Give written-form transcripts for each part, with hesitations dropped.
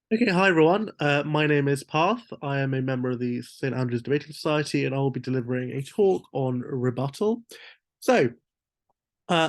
Okay, hi everyone. My name is Parth. I am a member of the St. Andrews Debating Society, and I will be delivering a talk on rebuttal. So,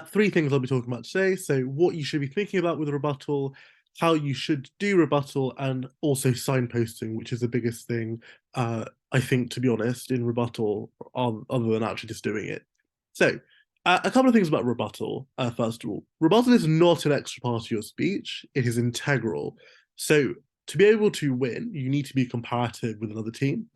three things I'll be talking about today. So, what you should be thinking about with rebuttal, how you should do rebuttal, and also signposting, which is the biggest thing, I think, to be honest, in rebuttal, other than actually just doing it. So, a couple of things about rebuttal. First of all, rebuttal is not an extra part of your speech, it is integral. So, to be able to win, you need to be comparative with another team.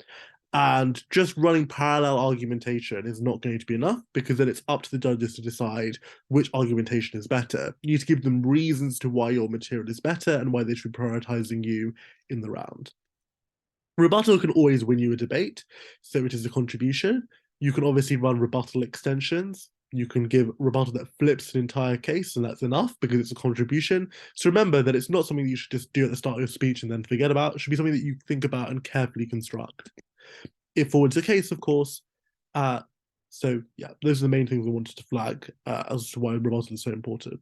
And just running parallel argumentation is not going to be enough because then it's up to the judges to decide which argumentation is better. You need to give them reasons to why your material is better and why they should be prioritizing you in the round. Rebuttal can always win you a debate, so it is a contribution. You can obviously run rebuttal extensions. You can give rebuttal that flips an entire case, and that's enough because it's a contribution. So remember that it's not something that you should just do at the start of your speech and then forget about. It should be something that you think about and carefully construct. If forward's the case, of course. Uh, so yeah, those are the main things I wanted to flag as to why rebuttal is so important.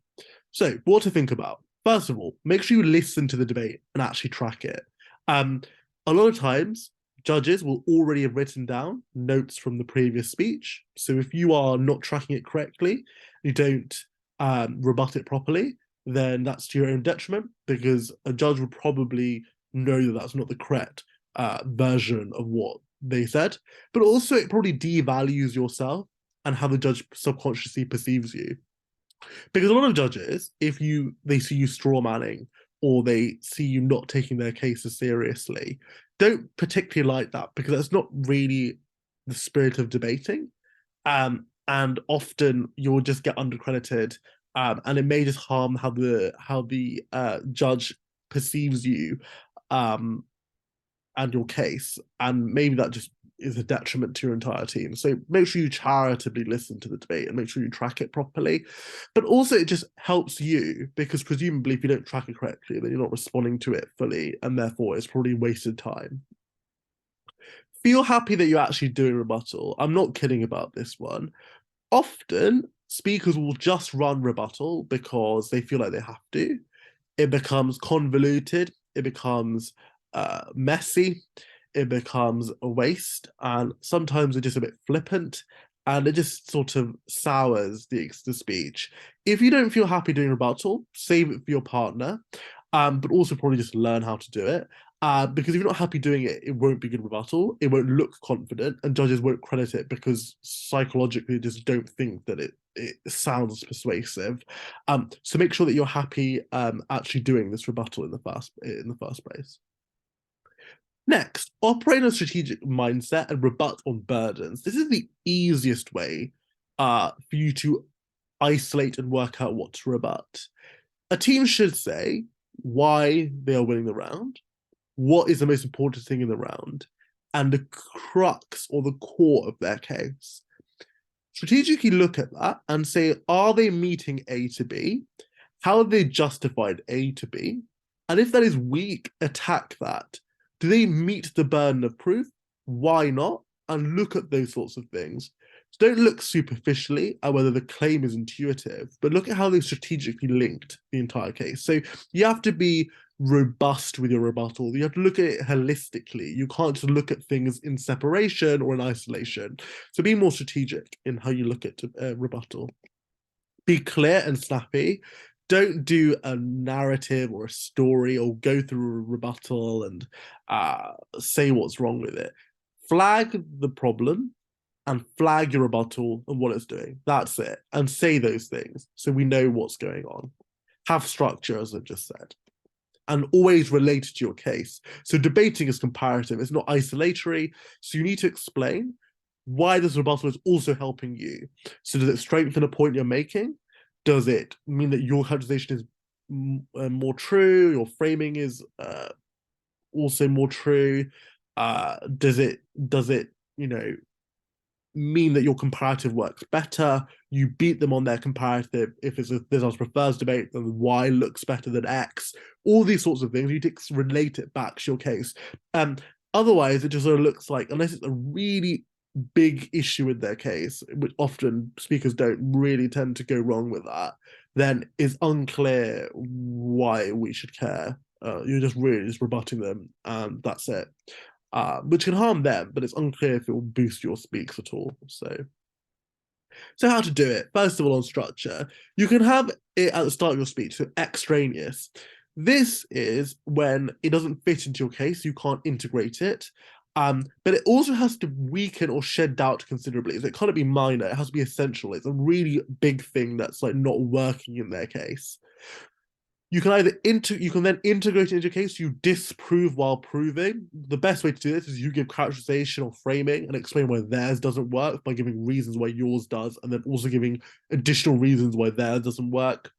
So what to think about? First of all, make sure you listen to the debate and actually track it. Um, a lot of times, judges will already have written down notes from the previous speech. So if you are not tracking it correctly, you don't rebut it properly, then that's to your own detriment because a judge would probably know that that's not the correct version of what they said. But also, it probably devalues yourself and how the judge subconsciously perceives you. Because a lot of judges, if they see you straw manning or they see you not taking their cases seriously, don't particularly like that because that's not really the spirit of debating. And often you'll just get undercredited, and it may just harm how the judge perceives you, um, and your case, and maybe that just is a detriment to your entire team. So make sure you charitably listen to the debate and make sure you track it properly. But also, it just helps you because presumably, if you don't track it correctly, then you're not responding to it fully, and therefore it's probably wasted time. Feel happy that you're actually doing rebuttal. I'm not kidding about this one. Often, speakers will just run rebuttal because they feel like they have to. It becomes convoluted, it becomes messy, it becomes a waste, and sometimes it's just a bit flippant, and it just sort of sours the speech. If you don't feel happy doing rebuttal, save it for your partner, but also probably just learn how to do it. Because if you're not happy doing it, it won't be good rebuttal. It won't look confident, and judges won't credit it because psychologically they just don't think that it sounds persuasive. So make sure that you're happy actually doing this rebuttal in the first place. Next, operate in a strategic mindset and rebut on burdens. This is the easiest way for you to isolate and work out what to rebut. A team should say why they are winning the round, what is the most important thing in the round, and the crux or the core of their case. Strategically look at that and say, are they meeting A to B? How have they justified A to B? And if that is weak, attack that. Do they meet the burden of proof? Why not? And look at those sorts of things. So don't look superficially at whether the claim is intuitive, but look at how they strategically linked the entire case. So you have to be robust with your rebuttal. You have to look at it holistically. You can't just look at things in separation or in isolation. So be more strategic in how you look at rebuttal. Be clear and snappy. Don't do a narrative or a story or go through a rebuttal and say what's wrong with it. Flag the problem and flag your rebuttal and what it's doing. That's it. And say those things so we know what's going on. Have structure, as I've just said, and always related to your case. So debating is comparative, it's not isolatory. So you need to explain why this rebuttal is also helping you. So does it strengthen a point you're making? Does it mean that your characterization is more true? Your framing is also more true? Does it mean that your comparative works better? You beat them on their comparative. If it's a this prefers debate, then Y looks better than X. All these sorts of things. You need to relate it back to your case. Otherwise, it just sort of looks like, unless it's a really big issue with their case, which often speakers don't really tend to go wrong with that, then it's unclear why we should care You're just really just rebutting them, and that's it. Which can harm them, but it's unclear if it will boost your speaks at all. So how to do it? First of all, on structure, you can have it at the start of your speech, so extraneous. This is when it doesn't fit into your case, you can't integrate it. But it also has to weaken or shed doubt considerably. So it can't be minor, it has to be essential. It's a really big thing that's like not working in their case. You can either you can then integrate it into your case, you disprove while proving. The best way to do this is you give characterization or framing and explain why theirs doesn't work by giving reasons why yours does, and then also giving additional reasons why theirs doesn't work.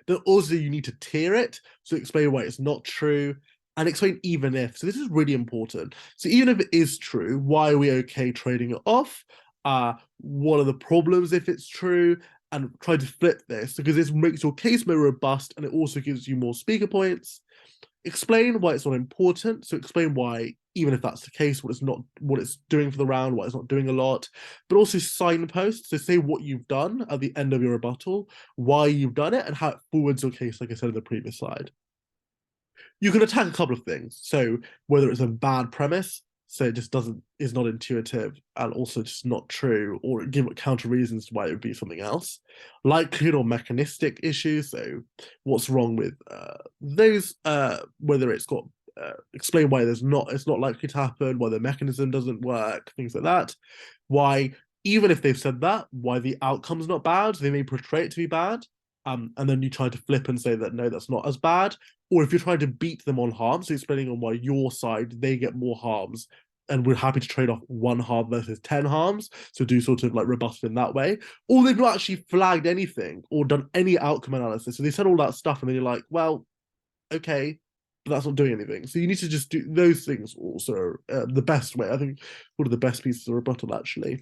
Then also you need to tier it, so explain why it's not true, and explain even if. So this is really important. So even if it is true, why are we okay trading it off? What are the problems if it's true? And try to flip this, because this makes your case more robust, and it also gives you more speaker points. Explain why it's not important. So explain why, even if that's the case, what it's doing for the round, why it's not doing a lot. But also signpost. So say what you've done at the end of your rebuttal, why you've done it, and how it forwards your case, like I said in the previous slide. You can attack a couple of things. So whether it's a bad premise, so it just is not intuitive, and also just not true, or give counter reasons why it would be something else. Likelihood or mechanistic issues, so what's wrong with those, whether it's got explain why it's not likely to happen, why the mechanism doesn't work, things like that. Why, even if they've said that, why the outcome's not bad, they may portray it to be bad. And then you try to flip and say that no, that's not as bad. Or if you're trying to beat them on harm, so explaining on why your side, they get more harms, and we're happy to trade off 1 harm versus 10 harms, so do sort of like rebuttal in that way. Or they've not actually flagged anything or done any outcome analysis. So they said all that stuff, and then you're like, well, okay, but that's not doing anything. So you need to just do those things also. The best way, I think, one of the best pieces of rebuttal, actually.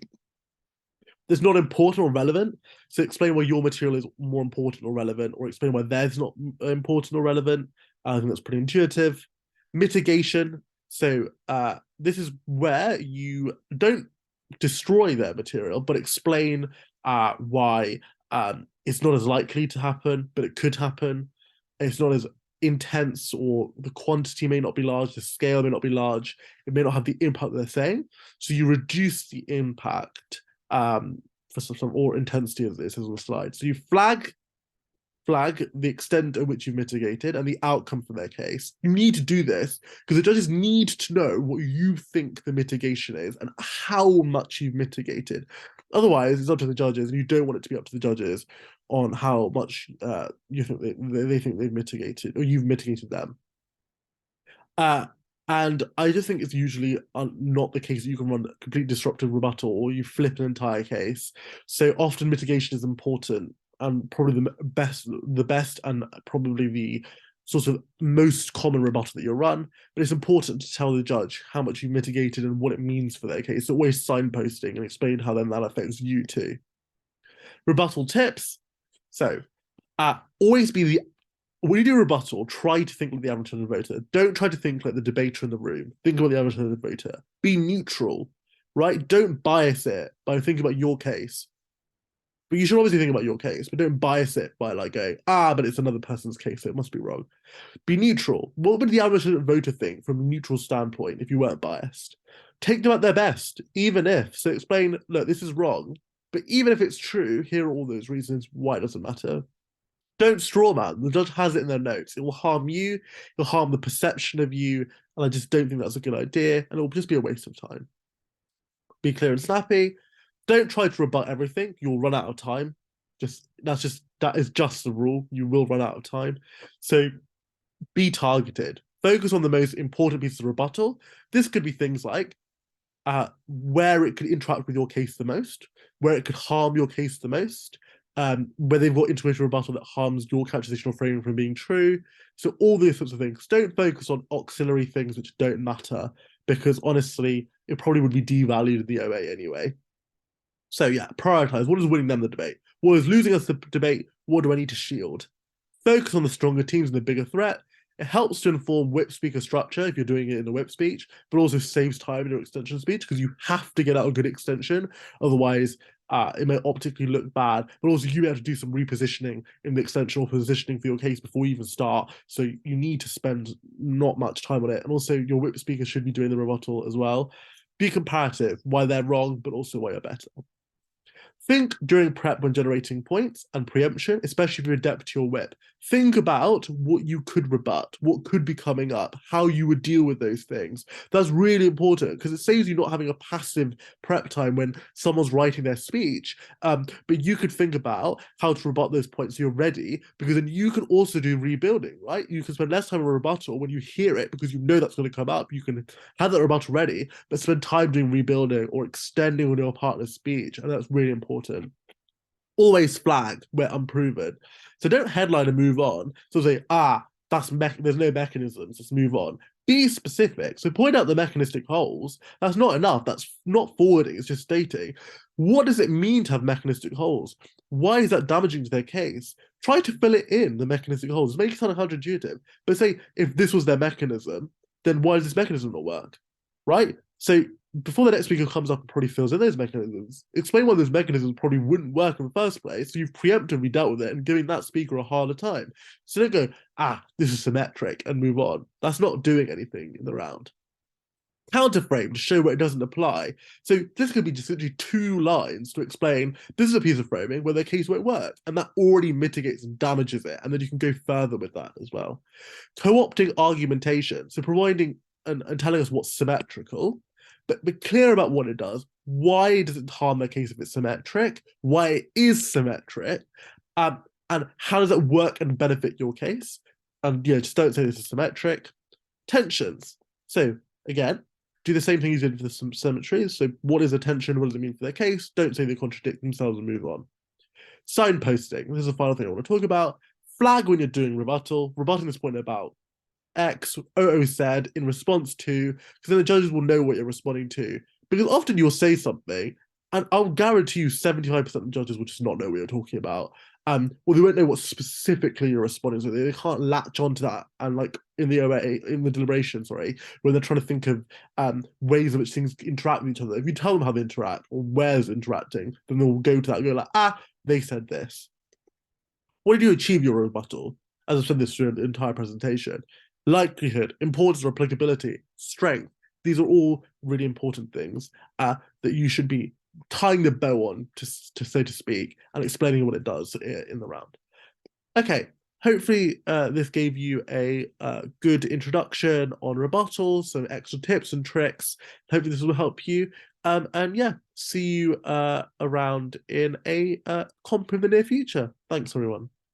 That's not important or relevant. So explain why your material is more important or relevant, or explain why theirs not important or relevant. I think that's pretty intuitive. Mitigation. So this is where you don't destroy their material, but explain why it's not as likely to happen, but it could happen. It's not as intense, or the quantity may not be large, the scale may not be large, it may not have the impact they're saying. So you reduce the impact for some or intensity, as it says on the slide. So you flag the extent at which you've mitigated and the outcome for their case. You need to do this because the judges need to know what you think the mitigation is and how much you've mitigated. Otherwise, it's up to the judges, and you don't want it to be up to the judges on how much you think they think they've mitigated, or you've mitigated them. And I just think it's usually not the case that you can run a complete disruptive rebuttal or you flip an entire case. So often mitigation is important, and probably the best and probably the sort of most common rebuttal that you'll run. But it's important to tell the judge how much you've mitigated and what it means for their case. So always signposting and explain how then that affects you too. Rebuttal tips. So always be the when you do rebuttal, try to think like the average voter. Don't try to think like the debater in the room. Think about the average voter. Be neutral, right? Don't bias it by thinking about your case. But you should obviously think about your case, but don't bias it by like going, but it's another person's case, so it must be wrong. Be neutral. What would the average voter think from a neutral standpoint if you weren't biased? Take them at their best, even if. So explain, look, this is wrong, but even if it's true, here are all those reasons why it doesn't matter. Don't straw man. The judge has it in their notes. It will harm you. It'll harm the perception of you. And I just don't think that's a good idea. And it will just be a waste of time. Be clear and snappy. Don't try to rebut everything. You'll run out of time. That is just the rule. You will run out of time. So be targeted. Focus on the most important pieces of rebuttal. This could be things like where it could interact with your case the most, where it could harm your case the most, where they've got intuition rebuttal that harms your characterization or framing from being true. So all these sorts of things. Don't focus on auxiliary things which don't matter, because honestly, it probably would be devalued in the OA anyway. So yeah, prioritize. What is winning them the debate? What is losing us the debate? What do I need to shield? Focus on the stronger teams and the bigger threat. It helps to inform whip speaker structure if you're doing it in a whip speech, but also saves time in your extension speech because you have to get out a good extension. Otherwise, it may optically look bad, but also you have to do some repositioning in the extension or positioning for your case before you even start. So you need to spend not much time on it. And also your whip speaker should be doing the rebuttal as well. Be comparative, why they're wrong, but also why you're better. Think during prep when generating points and preemption, especially if you're adept to your whip. Think about what you could rebut, what could be coming up, how you would deal with those things. That's really important because it saves you not having a passive prep time when someone's writing their speech. But you could think about how to rebut those points so you're ready, because then you can also do rebuilding, right? You can spend less time on a rebuttal when you hear it because you know that's going to come up. You can have that rebuttal ready, but spend time doing rebuilding or extending on your partner's speech. And that's really important. Always flag where unproven. So don't headline and move on. So say, there's no mechanisms, let's move on. Be specific. So point out the mechanistic holes. That's not enough. That's not forwarding. It's just stating, what does it mean to have mechanistic holes? Why is that damaging to their case? Try to fill it in, the mechanistic holes. Make it sound counterintuitive. But say, if this was their mechanism, then why does this mechanism not work? Right? So before the next speaker comes up and probably fills in those mechanisms, explain why those mechanisms probably wouldn't work in the first place. So you've preemptively dealt with it and giving that speaker a harder time. So don't go, this is symmetric and move on. That's not doing anything in the round. Counterframe to show where it doesn't apply. So this could be just literally 2 lines to explain this is a piece of framing where the case won't work, and that already mitigates and damages it, and then you can go further with that as well. Co-opting argumentation, so providing and telling us what's symmetrical, but be clear about what it does. Why does it harm their case if it's symmetric? Why it is symmetric? And how does that work and benefit your case? And just don't say this is symmetric. Tensions. So again, do the same thing you did for the symmetries. So what is a tension? What does it mean for their case? Don't say they contradict themselves and move on. Signposting. This is the final thing I want to talk about. Flag when you're doing rebuttal. Rebutting this point about X, OO said in response to, because then the judges will know what you're responding to. Because often you'll say something, and I'll guarantee you 75% of the judges will just not know what you're talking about. Well, they won't know what specifically you're responding to. They can't latch onto that. And like in the OA, in the deliberation, sorry, when they're trying to think of ways in which things interact with each other. If you tell them how they interact or where's interacting, then they'll go to that and go like, they said this. What did you achieve your rebuttal? As I've said this through the entire presentation. Likelihood, importance or applicability, strength. These are all really important things that you should be tying the bow on, to so to speak, and explaining what it does in the round. Okay, hopefully this gave you a good introduction on rebuttals, some extra tips and tricks. Hopefully this will help you. And yeah, see you around in a comp in the near future. Thanks, everyone.